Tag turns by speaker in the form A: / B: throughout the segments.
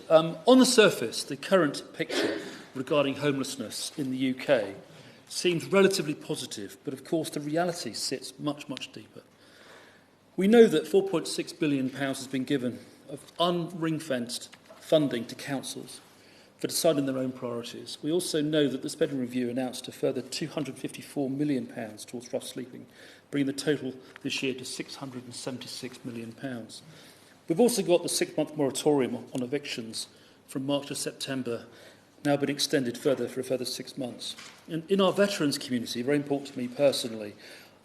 A: On the surface, the current picture regarding homelessness in the UK seems relatively positive, but of course the reality sits much, much deeper. We know that £4.6 billion has been given of unring-fenced funding to councils for deciding their own priorities. We also know that the Spending Review announced a further £254 million towards rough sleeping, bringing the total this year to £676 million. We've also got the 6-month moratorium on evictions from March to September now been extended further for a further 6 months. And in our veterans community, very important to me personally,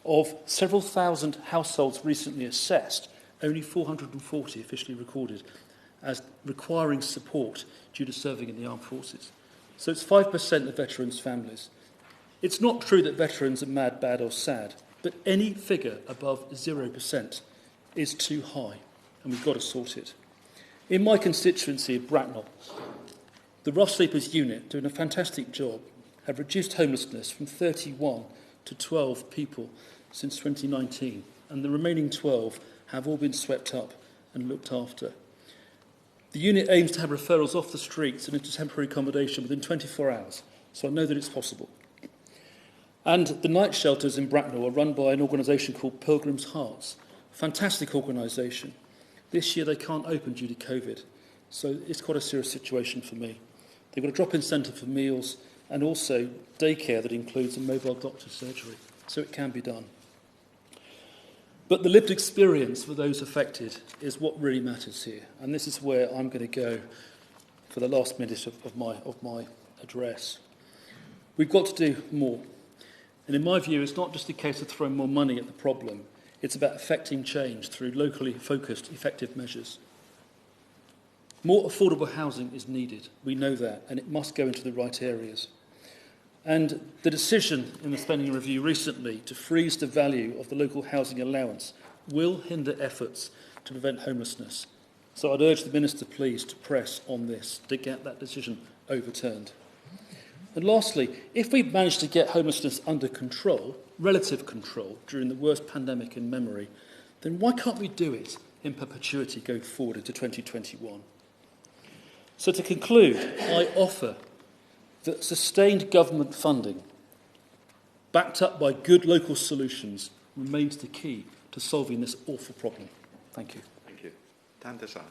A: of several thousand households recently assessed, only 440 officially recorded as requiring support due to serving in the armed forces. So it's 5% of veterans' families. It's not true that veterans are mad, bad or sad, but any figure above 0% is too high, and we've got to sort it. In my constituency of Bracknell, the Rough Sleepers unit, doing a fantastic job, have reduced homelessness from 31 to 12 people since 2019, and the remaining 12 have all been swept up and looked after. The unit aims to have referrals off the streets and into temporary accommodation within 24 hours, so I know that it's possible. And the night shelters in Bracknell are run by an organisation called Pilgrim's Hearts, a fantastic organisation. This year they can't open due to COVID, so it's quite a serious situation for me. They've got a drop-in centre for meals and also daycare that includes a mobile doctor's surgery, so it can be done. But the lived experience for those affected is what really matters here, and this is where I'm going to go for the last minute of my address. We've got to do more, and in my view, it's not just a case of throwing more money at the problem. It's about effecting change through locally focused, effective measures. More affordable housing is needed. We know that, and it must go into the right areas. And the decision in the Spending Review recently to freeze the value of the local housing allowance will hinder efforts to prevent homelessness. So I'd urge the Minister, please, to press on this, to get that decision overturned. And lastly, if we've managed to get homelessness under control, relative control, during the worst pandemic in memory, then why can't we do it in perpetuity going forward into 2021? So to conclude, I offer that sustained government funding, backed up by good local solutions, remains the key to solving this awful problem. Thank you.
B: Thank you. Dan Desai.